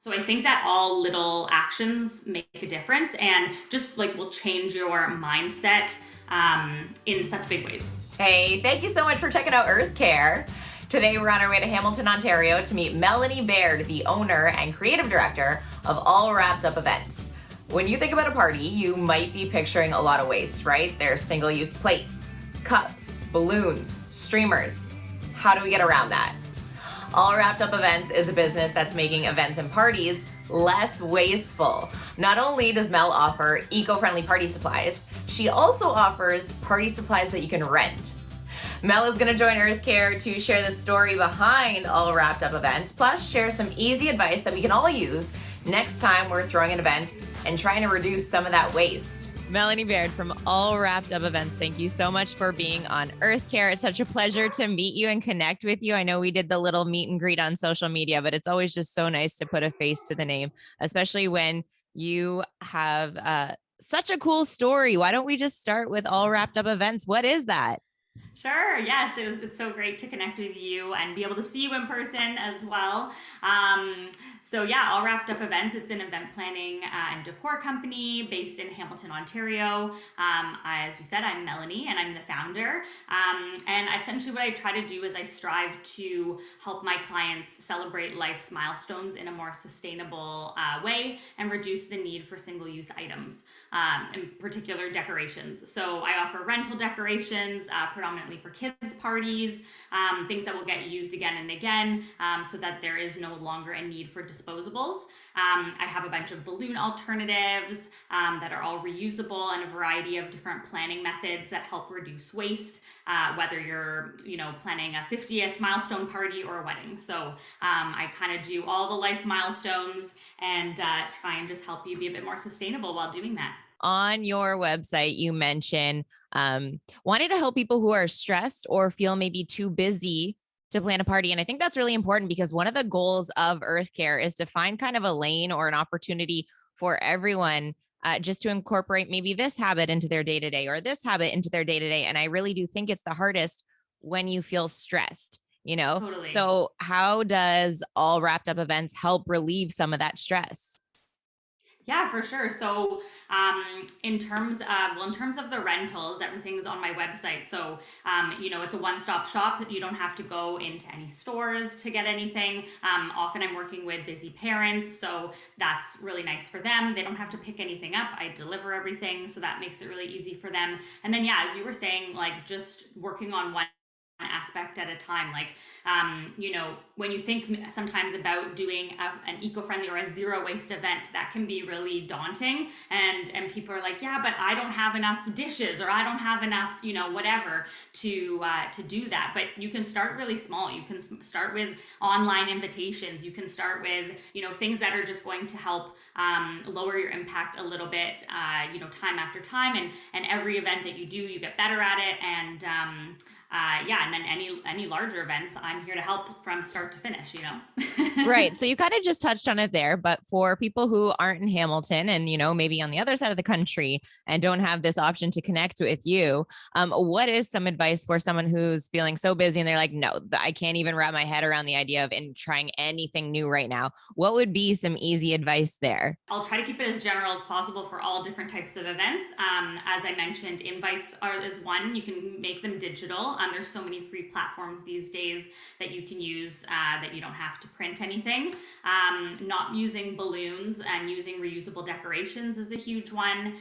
So I think that all little actions make a difference and just like will change your mindset in such big ways. Hey, thank you so much for checking out Earth Care. Today we're on our way to Hamilton, Ontario to meet Melanie Baird, the owner and creative director of All Wrapped Up Events. When you think about a party, you might be picturing a lot of waste, right? There's single-use plates, cups, balloons, streamers. How do we get around that? All Wrapped Up Events is a business that's making events and parties less wasteful. Not only does Mel offer eco-friendly party supplies, she also offers party supplies that you can rent. Mel is going to join Earth Care to share the story behind All Wrapped Up Events, plus share some easy advice that we can all use next time we're throwing an event and trying to reduce some of that waste. Melanie Baird from All Wrapped Up Events, thank you so much for being on Earth Care. It's such a pleasure to meet you and connect with you. I know we did the little meet and greet on social media, but it's always just so nice to put a face to the name, especially when you have such a cool story. Why don't we just start with All Wrapped Up Events? What is that? Sure. Yes, it's so great to connect with you and be able to see you in person as well. So yeah, All Wrapped Up Events. It's an event planning and decor company based in Hamilton, Ontario. As you said, I'm Melanie and I'm the founder. And essentially, what I try to do is I strive to help my clients celebrate life's milestones in a more sustainable way and reduce the need for single-use items, in particular decorations. So I offer rental decorations, predominantly for kids' parties, things that will get used again and again, so that there is no longer a need for disposables. I have a bunch of balloon alternatives that are all reusable and a variety of different planning methods that help reduce waste, whether you're, planning a 50th milestone party or a wedding. So I kind of do all the life milestones and try and just help you be a bit more sustainable while doing that. On your website, you mention wanting to help people who are stressed or feel maybe too busy to plan a party. And I think that's really important because one of the goals of Earth Care is to find kind of a lane or an opportunity for everyone just to incorporate maybe this habit into their day to day or this habit into their day to day. And I really do think it's the hardest when you feel stressed. Totally. So how does All Wrapped Up Events help relieve some of that stress? Yeah, for sure. So, in terms of the rentals, everything's on my website. So, it's a one-stop shop. You don't have to go into any stores to get anything. Often, I'm working with busy parents, so that's really nice for them. They don't have to pick anything up. I deliver everything, so that makes it really easy for them. And then, yeah, as you were saying, like just working on one aspect at a time, like when you think sometimes about doing an eco-friendly or a zero waste event, that can be really daunting, and people are like, yeah, but I don't have enough dishes or I don't have enough, whatever, to do that. But you can start really small. You can start with online invitations. You can start with things that are just going to help lower your impact a little bit, time after time, and every event that you do, you get better at it. And yeah, and then any larger events, I'm here to help from start to finish. Right. So you kind of just touched on it there, but for people who aren't in Hamilton and, maybe on the other side of the country and don't have this option to connect with you, what is some advice for someone who's feeling so busy and they're like, no, I can't even wrap my head around the idea of trying anything new right now? What would be some easy advice there? I'll try to keep it as general as possible for all different types of events. As I mentioned, invites is one. You can make them digital. There's so many free platforms these days that you can use that you don't have to print anything. Not using balloons and using reusable decorations is a huge one.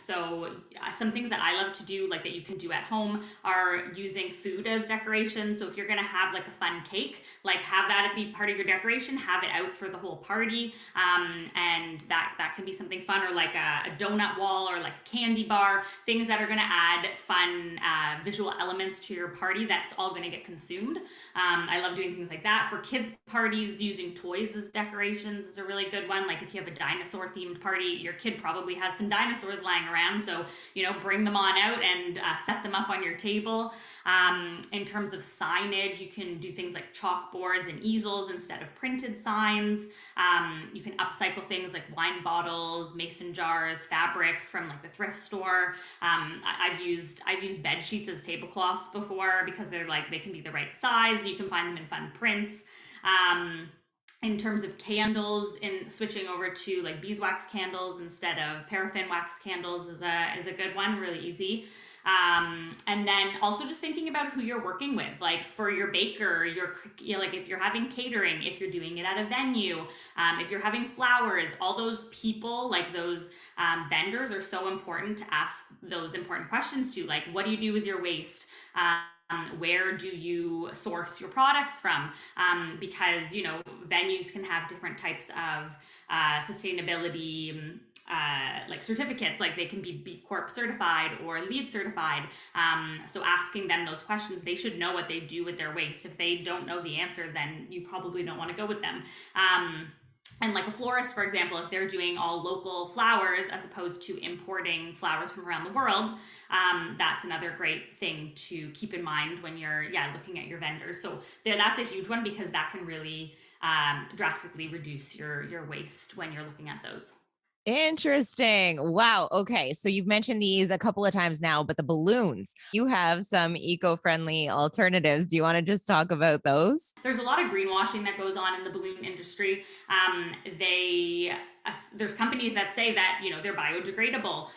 So some things that I love to do, like that you can do at home, are using food as decoration. So if you're gonna have like a fun cake, like have that be part of your decoration, have it out for the whole party. And that can be something fun, or like a donut wall or like a candy bar, things that are going to add fun visual elements to your party that's all going to get consumed. I love doing things like that. For kids parties, using toys as decorations is a really good one. Like if you have a dinosaur themed party, your kid probably has some dinosaurs lying around, so bring them on out and set them up on your table. In terms of signage, you can do things like chalkboards and easels instead of printed signs. You can upcycle things like wine bottles, mason jars, fabric from like the thrift store. I've used bed sheets as tablecloths before because they can be the right size. You can find them in fun prints. Um, In terms of candles, in switching over to like beeswax candles instead of paraffin wax candles is a good one, really easy. And then also just thinking about who you're working with, like for your baker, like if you're having catering, if you're doing it at a venue, if you're having flowers, all those people, like those vendors are so important to ask those important questions to, like what do you do with your waste? Where do you source your products from? Because venues can have different types of sustainability like certificates, like they can be B Corp certified or LEED certified. So asking them those questions, they should know what they do with their waste. If they don't know the answer, then you probably don't want to go with them. And like a florist, for example, if they're doing all local flowers as opposed to importing flowers from around the world, that's another great thing to keep in mind when you're looking at your vendors. So that's a huge one because that can really drastically reduce your waste when you're looking at those. Interesting. Wow. Okay. So you've mentioned these a couple of times now, but the balloons, you have some eco-friendly alternatives. Do you want to just talk about those? There's a lot of greenwashing that goes on in the balloon industry. There's companies that say that they're biodegradable.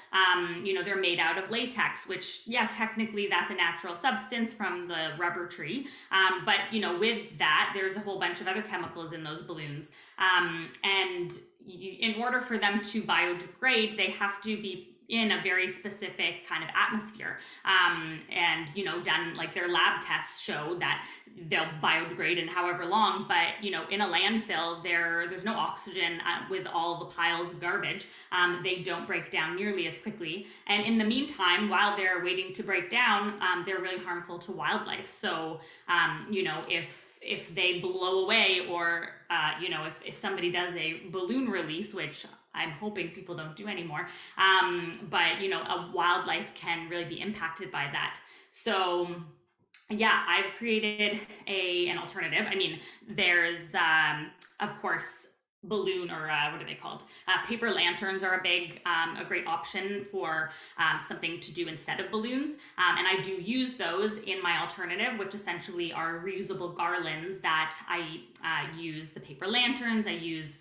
They're made out of latex, which technically that's a natural substance from the rubber tree. But with that, there's a whole bunch of other chemicals in those balloons, and in order for them to biodegrade, they have to be in a very specific kind of atmosphere, and done, like their lab tests show that they'll biodegrade in however long, but in a landfill there's no oxygen with all the piles of garbage. They don't break down nearly as quickly, and in the meantime, while they're waiting to break down, they're really harmful to wildlife. So if they blow away, or if somebody does a balloon release, which I'm hoping people don't do anymore, but a wildlife can really be impacted by that. So I've created an alternative. I mean, there's of course balloon, or what are they called? Paper lanterns are a great option for something to do instead of balloons. And I do use those in my alternative, which essentially are reusable garlands that I use the paper lanterns, I use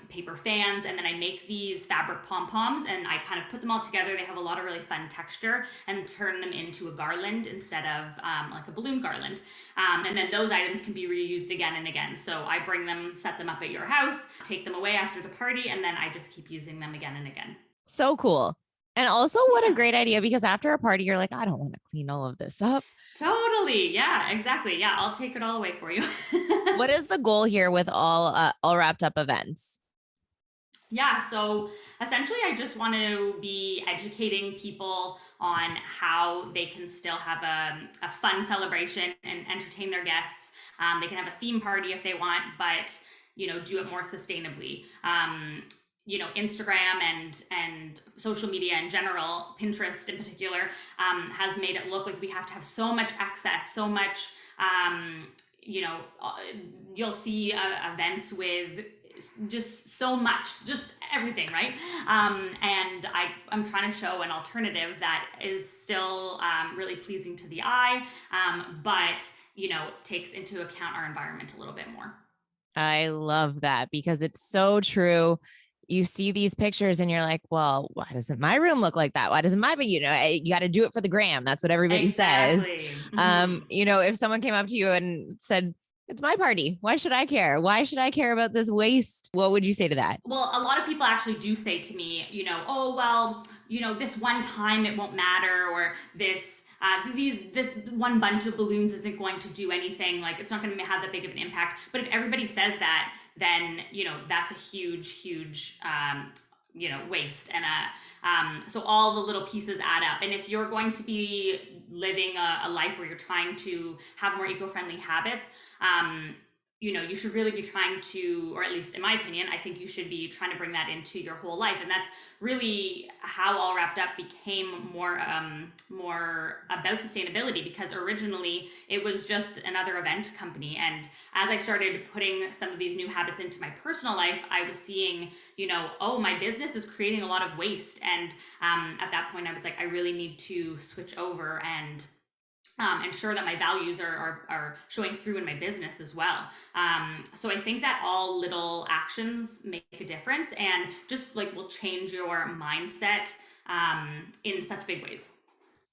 paper fans, and then I make these fabric pom-poms and I kind of put them all together. They have a lot of really fun texture, and turn them into a garland instead of like a balloon garland. And then those items can be reused again and again. So I bring them, set them up at your house, take them away after the party, and then I just keep using them again and again. So cool. And also, what a great idea, because after a party, you're like, I don't want to clean all of this up. Totally. Yeah, exactly. Yeah, I'll take it all away for you. What is the goal here with all wrapped up events? Yeah, so essentially, I just want to be educating people on how they can still have a fun celebration and entertain their guests. They can have a theme party if they want, but do it more sustainably. Instagram and social media in general, Pinterest in particular, has made it look like we have to have so much access, so much. You'll see events with just so much, just everything, right? And I'm trying to show an alternative that is still really pleasing to the eye, but takes into account our environment a little bit more. I love that, because it's so true. You see these pictures and you're like, well, why doesn't my room look like that? Why doesn't my, you got to do it for the gram. That's what everybody says. Mm-hmm. If someone came up to you and said, it's my party, why should I care? Why should I care about this waste? What would you say to that? Well, a lot of people actually do say to me, oh, well, this one time it won't matter, or this one bunch of balloons isn't going to do anything. Like, it's not going to have that big of an impact. But if everybody says that, then that's a huge waste. And so all the little pieces add up. And if you're going to be living a life where you're trying to have more eco-friendly habits, you should really be trying to, or at least in my opinion, I think you should be trying to bring that into your whole life. And that's really how All Wrapped Up became more about sustainability, because originally it was just another event company. And as I started putting some of these new habits into my personal life, I was seeing, oh, my business is creating a lot of waste. And at that point I was like, I really need to switch over and ensure that my values are showing through in my business as well. So I think that all little actions make a difference and just like will change your mindset in such big ways.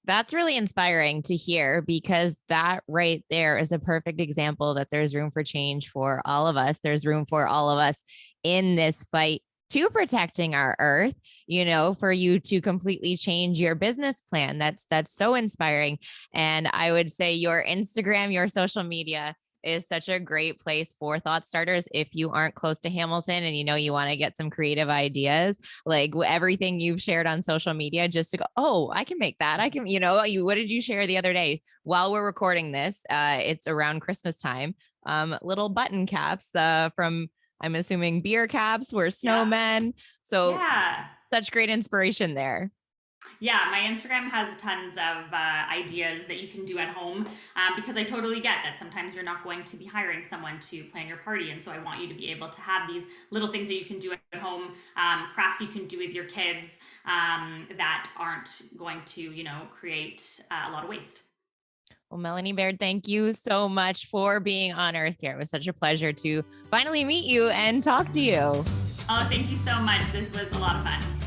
That's really inspiring to hear because that right there is a perfect example that there's room for change for all of us. There's room for all of us in this fight to protecting our earth, for you to completely change your business plan. That's so inspiring. And I would say your Instagram, your social media is such a great place for thought starters if you aren't close to Hamilton and you want to get some creative ideas, like everything you've shared on social media, just to go, oh, I can make that. I can, what did you share the other day while we're recording this? It's around Christmas time. Little button caps from, I'm assuming, beer caps were snowmen. So Yeah. such great inspiration there. Yeah, my Instagram has tons of ideas that you can do at home because I totally get that sometimes you're not going to be hiring someone to plan your party. And so I want you to be able to have these little things that you can do at home, crafts you can do with your kids that aren't going to, create a lot of waste. Well, Melanie Baird, thank you so much for being on Earth Care. It was such a pleasure to finally meet you and talk to you. Oh, thank you so much. This was a lot of fun.